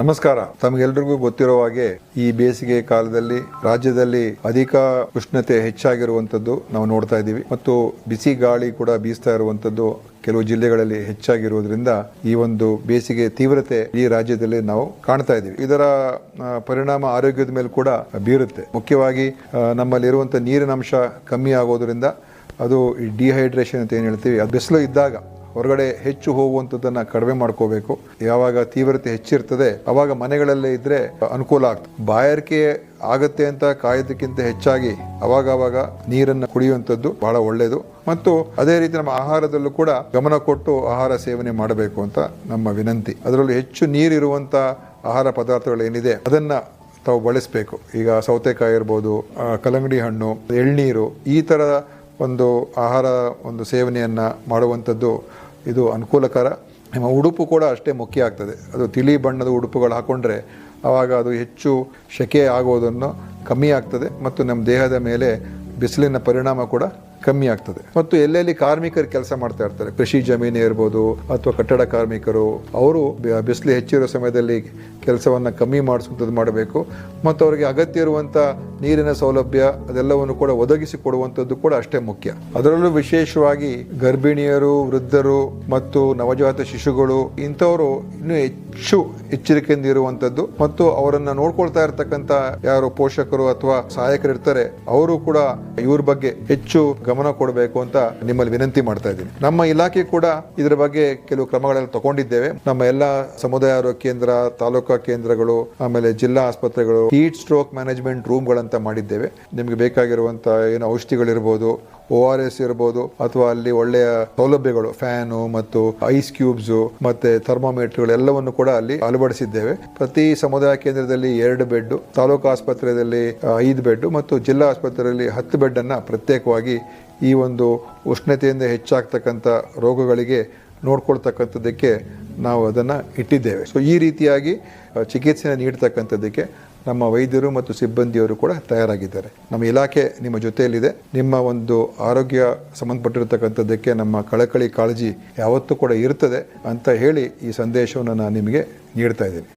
ನಮಸ್ಕಾರ. ತಮಗೆಲ್ಲರಿಗೂ ಗೊತ್ತಿರುವ ಹಾಗೆ ಈ ಬೇಸಿಗೆ ಕಾಲದಲ್ಲಿ ರಾಜ್ಯದಲ್ಲಿ ಅಧಿಕ ಉಷ್ಣತೆ ಹೆಚ್ಚಾಗಿರುವಂತದ್ದು ನಾವು ನೋಡ್ತಾ ಇದ್ದೀವಿ ಮತ್ತು ಬಿಸಿ ಗಾಳಿ ಕೂಡ ಬೀಸ್ತಾ ಇರುವಂತದ್ದು ಕೆಲವು ಜಿಲ್ಲೆಗಳಲ್ಲಿ ಹೆಚ್ಚಾಗಿರುವುದರಿಂದ ಈ ಒಂದು ಬೇಸಿಗೆ ತೀವ್ರತೆ ಈ ರಾಜ್ಯದಲ್ಲಿ ನಾವು ಕಾಣ್ತಾ ಇದ್ದೀವಿ. ಇದರ ಪರಿಣಾಮ ಆರೋಗ್ಯದ ಮೇಲೆ ಕೂಡ ಬೀರುತ್ತೆ. ಮುಖ್ಯವಾಗಿ ನಮ್ಮಲ್ಲಿರುವಂಥ ನೀರಿನ ಅಂಶ ಕಮ್ಮಿ ಆಗೋದ್ರಿಂದ ಅದು ಈ ಡಿಹೈಡ್ರೇಷನ್ ಅಂತ ಏನು ಹೇಳ್ತೀವಿ, ಅದು ಬಿಸಿಲು ಇದ್ದಾಗ ಹೊರಗಡೆ ಹೆಚ್ಚು ಹೋಗುವಂಥದ್ದನ್ನು ಕಡಿಮೆ ಮಾಡ್ಕೋಬೇಕು. ಯಾವಾಗ ತೀವ್ರತೆ ಹೆಚ್ಚಿರ್ತದೆ ಅವಾಗ ಮನೆಗಳಲ್ಲೇ ಇದ್ರೆ ಅನುಕೂಲ ಆಗ್ತದೆ. ಬಾಯಾರಿಕೆ ಆಗತ್ತೆ ಅಂತ ಕಾಯೋದಕ್ಕಿಂತ ಹೆಚ್ಚಾಗಿ ಅವಾಗ ನೀರನ್ನು ಕುಡಿಯುವಂಥದ್ದು ಬಹಳ ಒಳ್ಳೆಯದು. ಮತ್ತು ಅದೇ ರೀತಿ ನಮ್ಮ ಆಹಾರದಲ್ಲೂ ಕೂಡ ಗಮನ ಕೊಟ್ಟು ಆಹಾರ ಸೇವನೆ ಮಾಡಬೇಕು ಅಂತ ನಮ್ಮ ವಿನಂತಿ. ಅದರಲ್ಲೂ ಹೆಚ್ಚು ನೀರಿರುವಂಥ ಆಹಾರ ಪದಾರ್ಥಗಳೇನಿದೆ ಅದನ್ನ ತಾವು ಬಳಸಬೇಕು. ಈಗ ಸೌತೆಕಾಯಿ ಇರ್ಬೋದು, ಕಲ್ಲಂಗಡಿ ಹಣ್ಣು, ಎಳ್ನೀರು, ಈ ಥರದ ಒಂದು ಆಹಾರ ಒಂದು ಸೇವನೆಯನ್ನು ಮಾಡುವಂಥದ್ದು ಇದು ಅನುಕೂಲಕರ. ನಿಮ್ಮ ಉಡುಪು ಕೂಡ ಅಷ್ಟೇ ಮುಖ್ಯ ಆಗ್ತದೆ. ಅದು ತಿಳಿ ಬಣ್ಣದ ಉಡುಪುಗಳು ಹಾಕೊಂಡ್ರೆ ಆವಾಗ ಅದು ಹೆಚ್ಚು ಸೆಕೆ ಆಗೋದನ್ನು ಕಮ್ಮಿ ಆಗ್ತದೆ ಮತ್ತು ನಮ್ಮ ದೇಹದ ಮೇಲೆ ಬಿಸಿಲಿನ ಪರಿಣಾಮ ಕೂಡ ಕಮ್ಮಿ ಆಗ್ತದೆ. ಮತ್ತು ಎಲ್ಲೆಲ್ಲಿ ಕಾರ್ಮಿಕರು ಕೆಲಸ ಮಾಡ್ತಾ ಇರ್ತಾರೆ, ಕೃಷಿ ಜಮೀನು ಇರ್ಬೋದು ಅಥವಾ ಕಟ್ಟಡ ಕಾರ್ಮಿಕರು, ಅವರು ಬಿಸಿಲು ಹೆಚ್ಚಿರೋ ಸಮಯದಲ್ಲಿ ಕೆಲಸವನ್ನು ಕಮ್ಮಿ ಮಾಡಿಸುವಂಥದ್ದು ಮಾಡಬೇಕು. ಮತ್ತು ಅವರಿಗೆ ಅಗತ್ಯ ಇರುವಂಥ ನೀರಿನ ಸೌಲಭ್ಯ ಅದೆಲ್ಲವನ್ನು ಕೂಡ ಒದಗಿಸಿ ಕೊಡುವಂಥದ್ದು ಕೂಡ ಅಷ್ಟೇ ಮುಖ್ಯ. ಅದರಲ್ಲೂ ವಿಶೇಷವಾಗಿ ಗರ್ಭಿಣಿಯರು, ವೃದ್ಧರು ಮತ್ತು ನವಜಾತ ಶಿಶುಗಳು ಇಂಥವರು ಇನ್ನೂ ಹೆಚ್ಚು ಎಚ್ಚರಿಕೆಯಿಂದ ಇರುವಂಥದ್ದು ಮತ್ತು ಅವರನ್ನು ನೋಡ್ಕೊಳ್ತಾ ಇರ್ತಕ್ಕಂಥ ಯಾರು ಪೋಷಕರು ಅಥವಾ ಸಹಾಯಕರು ಇರ್ತಾರೆ ಅವರು ಕೂಡ ಇವ್ರ ಬಗ್ಗೆ ಹೆಚ್ಚು ಗಮನ ಕೊಡಬೇಕು ಅಂತ ನಿಮ್ಮಲ್ಲಿ ವಿನಂತಿ ಮಾಡ್ತಾ ಇದ್ದೀನಿ. ನಮ್ಮ ಇಲಾಖೆ ಕೂಡ ಇದರ ಬಗ್ಗೆ ಕೆಲವು ಕ್ರಮಗಳೆಲ್ಲ ತಗೊಂಡಿದ್ದೇವೆ. ನಮ್ಮ ಎಲ್ಲ ಸಮುದಾಯ ಆರೋಗ್ಯ ಕೇಂದ್ರ, ತಾಲೂಕಾ ಕೇಂದ್ರಗಳು, ಆಮೇಲೆ ಜಿಲ್ಲಾ ಆಸ್ಪತ್ರೆಗಳು ಹೀಟ್ ಸ್ಟ್ರೋಕ್ ಮ್ಯಾನೇಜ್ಮೆಂಟ್ ರೂಮ್ಗಳಂತ ಮಾಡಿದ್ದೇವೆ. ನಿಮ್ಗೆ ಬೇಕಾಗಿರುವಂತ ಏನು ಔಷಧಿಗಳಿರ್ಬೋದು, ORS ಇರ್ಬೋದು, ಅಥವಾ ಅಲ್ಲಿ ಒಳ್ಳೆಯ ಸೌಲಭ್ಯಗಳು, ಫ್ಯಾನು ಮತ್ತು ಐಸ್ ಕ್ಯೂಬ್ಸ್ ಮತ್ತೆ ಥರ್ಮೋಮೀಟರ್ಗಳು ಎಲ್ಲವನ್ನು ಕೂಡ ಅಲ್ಲಿ ಅಳವಡಿಸಿದ್ದೇವೆ. ಪ್ರತಿ ಸಮುದಾಯ ಕೇಂದ್ರದಲ್ಲಿ 2 ಬೆಡ್, ತಾಲೂಕು ಆಸ್ಪತ್ರೆಯಲ್ಲಿ 5 ಬೆಡ್ ಮತ್ತು ಜಿಲ್ಲಾ ಆಸ್ಪತ್ರೆಯಲ್ಲಿ 10 ಬೆಡ್ ಅನ್ನ ಪ್ರತ್ಯೇಕವಾಗಿ ಈ ಒಂದು ಉಷ್ಣತೆಯಿಂದ ಹೆಚ್ಚಾಗ್ತಕ್ಕಂಥ ರೋಗಗಳಿಗೆ ನೋಡ್ಕೊಳ್ತಕ್ಕಂಥದ್ದಕ್ಕೆ ನಾವು ಅದನ್ನು ಇಟ್ಟಿದ್ದೇವೆ. ಸೊ ಈ ರೀತಿಯಾಗಿ ಚಿಕಿತ್ಸೆ ನೀಡ್ತಕ್ಕಂಥದ್ದಕ್ಕೆ ನಮ್ಮ ವೈದ್ಯರು ಮತ್ತು ಸಿಬ್ಬಂದಿಯವರು ಕೂಡ ತಯಾರಾಗಿದ್ದಾರೆ. ನಮ್ಮ ಇಲಾಖೆ ನಿಮ್ಮ ಜೊತೆಯಲ್ಲಿದೆ. ನಿಮ್ಮ ಒಂದು ಆರೋಗ್ಯ ಸಂಬಂಧಪಟ್ಟಿರತಕ್ಕಂಥದ್ದಕ್ಕೆ ನಮ್ಮ ಕಳಕಳಿ ಕಾಳಜಿ ಯಾವತ್ತೂ ಕೂಡ ಇರ್ತದೆ ಅಂತ ಹೇಳಿ ಈ ಸಂದೇಶವನ್ನು ನಾನು ನಿಮಗೆ ನೀಡ್ತಾ ಇದ್ದೀನಿ.